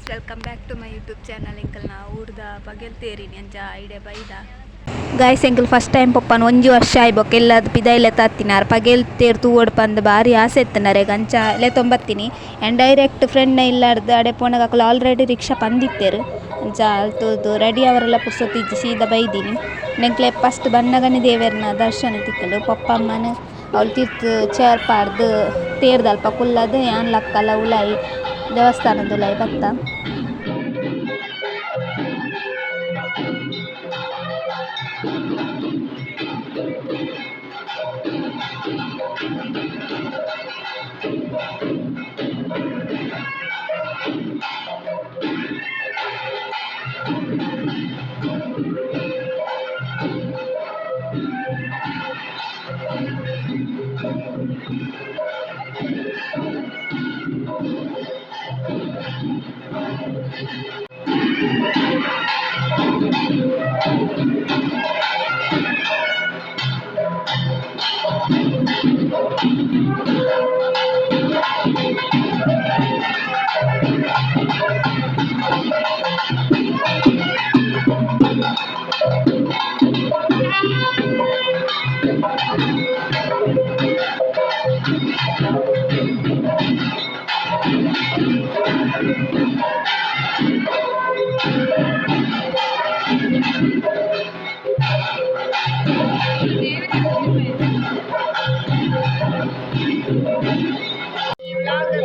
welcome back to my YouTube channel ಎಂಕಲ್ ನಾ ಊರ್ದ ಪಗೆಲ್ತೇರಿನಿ ಅಂಚ ಐಡಿಯಾ ಬೈದ ಗಾಯ್ಸ್ ಎಂಕಲ್ ಫಸ್ಟ್ ಟೈಮ್ ಪಪ್ಪನ 1 ವರ್ಷ ಆಯ್ಬೊಕ್ಕ ಎಲ್ಲದು ಪಿದಾಯಿಲೆ ತತ್ತಿನಾರು ಪಗೆಲ್ತೇರು ತೂವೊಡು ಪಂದ್ ಬಾರಿ ಆಸೆ ಎತ್ತನರೆ ಅಂಚ ಎಲೆ ತೊಂಬತ್ತೀನಿ ಆ್ಯಂಡ್ ಡೈರೆಕ್ಟ್ ಫ್ರೆಂಡ್ನ ಇಲ್ಲಾರ್ದು ಅಡೆ ಪೋನಗಕ್ಕಲು ಆಲ್ರೆಡಿ ರಿಕ್ಷಾ ಪಂದಿತ್ತೇರು ಅಂಚ ಅಲ್ತುದು ರೆಡಿ ಅವರೆಲ್ಲ ಪುರ್ಸೊತ್ತಿಜ್ಜಿ ಸೀದಾ ಬೈದಿನಿ ನೆಂಕ್ಲೆ ಫಸ್ಟ್ ಬನ್ನಗನಿ ದೇವೆರ್ನ ದರ್ಶನ ತಿಕ್ಕುಂಡು ಪಪ್ಪ ಅಮ್ಮನ ಅವಳು ತಿರ್ತು ಚೇರ್ ಪಾಡ್ದು ತೇರ್ದಲ್ಪ ಕುಲ್ಲದು ಯಾನ್ ಲಕ್ಕಲ ಉಲಾಯಿ ದೇವಸ್ಥಾನದ ಉಲಾಯಿ ಬತ್ತ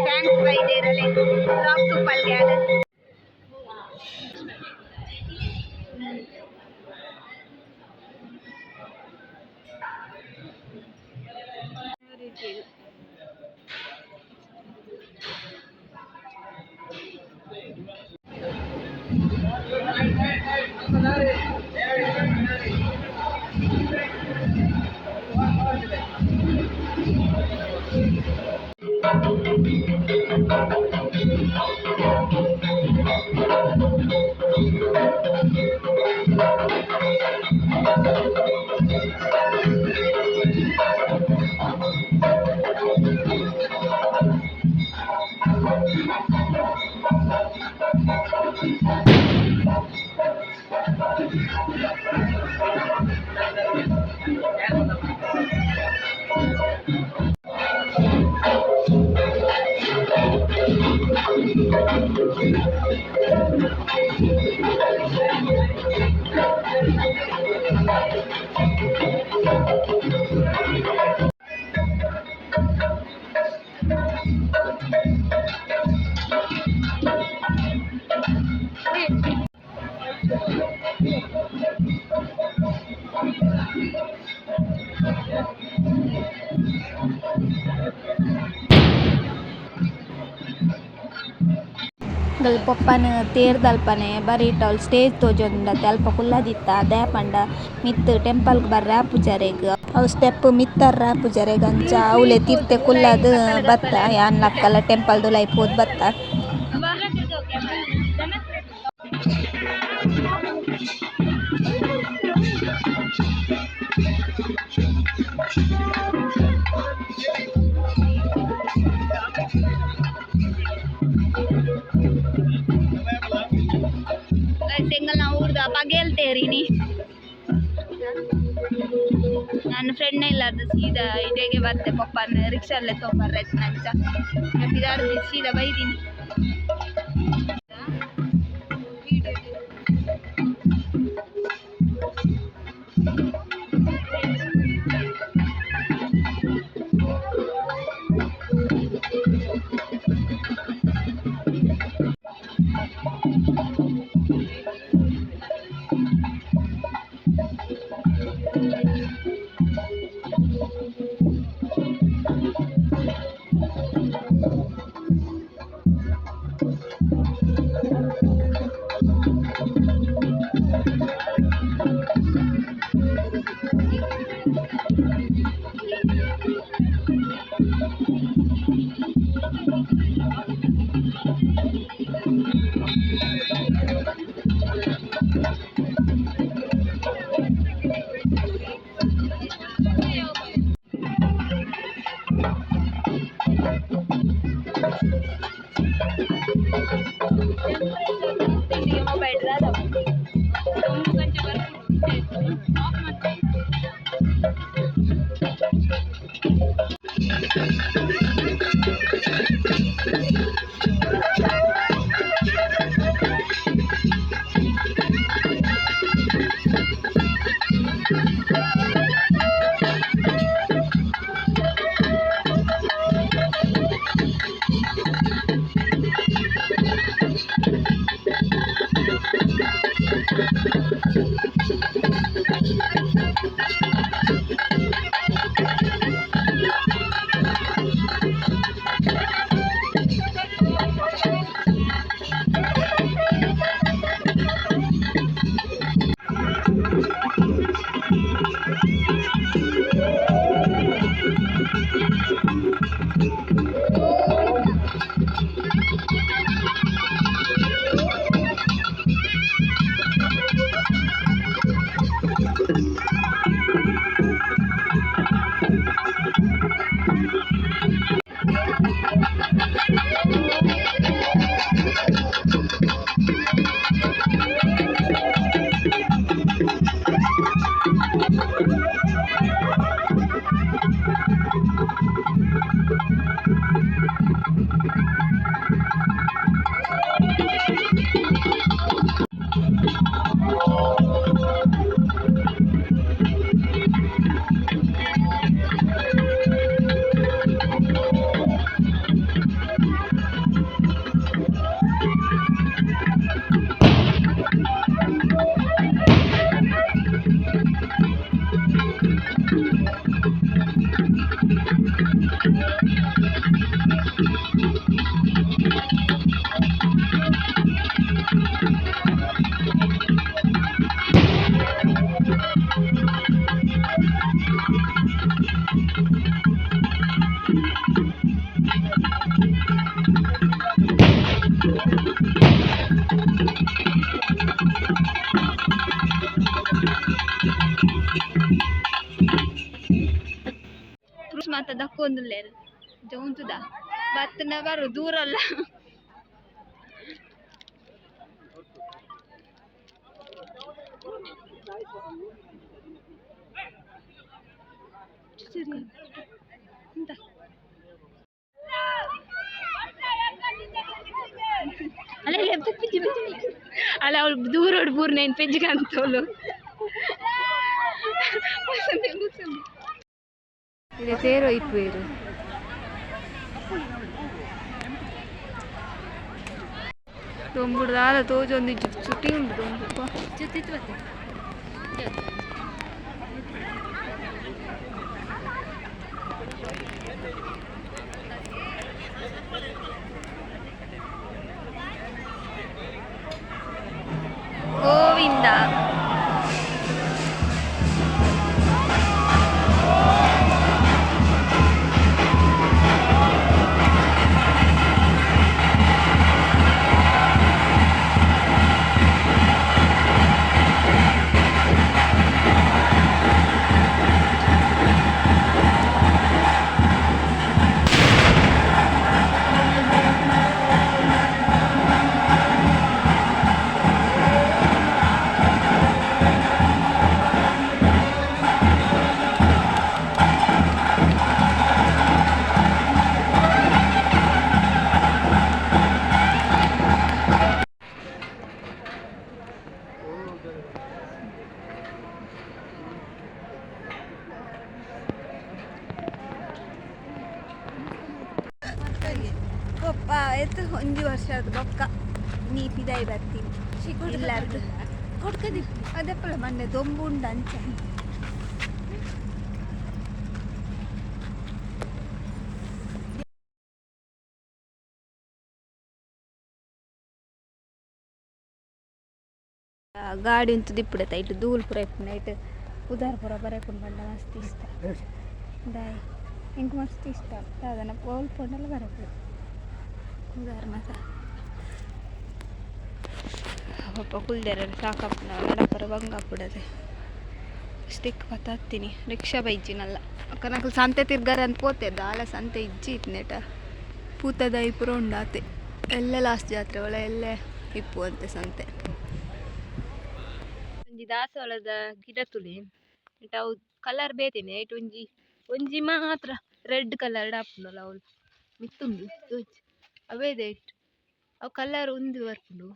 ಥ್ಯಾಂಕ್ಸ್ ಬೈ ದೇರಲೆ ಬ್ಲಾಗ್ ಟು ಪಲ್ಗ್ಯಾಲ ಗಲ್ ಪಪ್ಪನ ತೇರ್ದಲ್ಪನೆ ಬರೀಟ್ ಸ್ಟೇಜ್ ತೋಜೊಂಡತ್ತೆ ಅಲ್ಪ ಕುಲ್ಲದಿತ್ತ ಅದೇ ಪಂಡ ಮಿತ್ ಟೆಂಪಲ್ಗೆ ಬರ್ರೆ ಆಪುಜರೆಗ್ ಅವು ಸ್ಟೆಪ್ ಮಿತ್ತರ್ರ ಆಪುಜರೆಗ್ ಅಂಚ ಅವಳೆ ತೀರ್ತೆ ಕುಲ್ಲದು ಬತ್ತ ಯಾನ್ ಲಕ್ಕಲ ಟೆಂಪಲ್ದು ಲೈಫ್ ಹೋದ್ ಬತ್ತ ಎಂಗಲ್ ನಾ ಊರ್ದ ಪಗೆಲ್ತೇರಿನಿ ನನ್ನ ಫ್ರೆಂಡ್ ಇಲ್ಲಾರ್ದು ಸೀದಾ ಇಡೆಗೆ ಬರ್ತೆ ಪಪ್ಪನ ರಿಕ್ಷಾಲ್ಲೇ ತೊಗೊಂಬರ್ರೆ ನಂಚ ಬಿದಾರ್ದು ಸೀದಾ ಬೈದಿನಿ mobile terus mata dak konduler jauh tuh dah batna baru dural lah entah ala laptop piji ala duro burnain piji kan tolo ఇది పేరు అయిపోయారు దొంబుడు దాదా తోచొంది చుట్టి ఉంది దొంబు చుట్టి గోవింద ಪಪ್ಪ ಆಯ್ತು ಒಂದು ವರ್ಷದ ಬೊಕ್ಕ ನೀ ಪಿದಾಯಿ ಬರ್ತೀನಿ ಇಲ್ಲಾರ್ದು ಅದಪ್ಪಳ ಮಂಡೆ ದೊಂಬು ಉಂಡ ಅಂಚ ಗಾಡಿ ಉಂಟು ದಿಪ್ಪುಡತ್ತ ಇಟ್ಟು ಧೂಳು ಪುರ ಇಪ್ಪುನ ಇಟ್ಟು ಉದಾರ ಪುರ ಬರಕೊಂಡು ಬಂಡ ಮಸ್ತ್ ಇಷ್ಟ ದಾಯ್ ಇಂಕ ಮಸ್ತ್ ಇಷ್ಟ ಅದನ್ನ ಪೋಲ್ ಪೊಂಡಲ್ಲ ಬರಬೇಕು ಉದಾರ ಮತ ಪಪ್ಪ ಕುಲ್ದೇರ ಸಾಕಪ್ಪ ನಾವು ನಡಪರ ಬಂಗಾಪುಡದೆ ಸ್ಟಿಕ್ ಪತ್ತಾತ್ತೀನಿ ರಿಕ್ಷಾ ಬೈಜಿನಲ್ಲ ಅಕ್ಕ నాకు ಸಂತೆ ತಿರ್ಗಾರ ಅಂತ ಪೋತೆದ್ದ ಆಲ ಸಂತೆ ಇಜ್ಜಿ ಇತ್ತು ನೆಟ ಪೂತದಾಯಿ ಪುರ ಉಂಡಾತೆ ಎಲ್ಲೇ ಲಾಸ್ಟ್ ಜಾತ್ರೆ ಒಳ ಎಲ್ಲೇ ಇಪ್ಪು ಅಂತೆ ಸಂತೆ ಒಂಜಿ ದಾಸವಾಳದ ಗಿಡ ತುಳಿ ಅವು ಕಲರ್ ಬೇತೇನೆ ಐಟ್ ಒಂಜಿ ಒಂಜಿ ಮಾತ್ರ ರೆಡ್ ಕಲರ್ ಆಪುಂಡಲ್ಲ ಅವಳು ಮಿತ್ತುಂಡು ಅವೇದೆ ಅವು ಕಲರ್ ಉಂದು ಬರ್ಪುಂಡು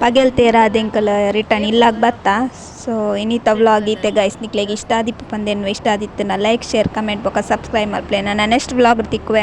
ಪಗೆಲ್ತೇರ ಅದೆಂಕಲ್ ರಿಟರ್ನ್ ಇಲ್ಲಾಗ ಬತ್ತಾ ಸೊ ಇನ್ನಿತ ವ್ಲಾಗ್ ಈತೆ ಗೈಸ್ ನಿಕ್ಲೆಗೆ ಇಷ್ಟ ಆದಿಪ್ಪು ಪಂದೇನು ಇಷ್ಟ ಆದಿತ್ತನ ಲೈಕ್ ಶೇರ್ ಕಮೆಂಟ್ ಬೊಕ ಸಬ್ಸ್ಕ್ರೈಬ್ ಮಲ್ಪಲೆ ನನ್ನ ನೆಕ್ಸ್ಟ್ ವ್ಲಾಗ್ ತಿಕ್ಕುವೆ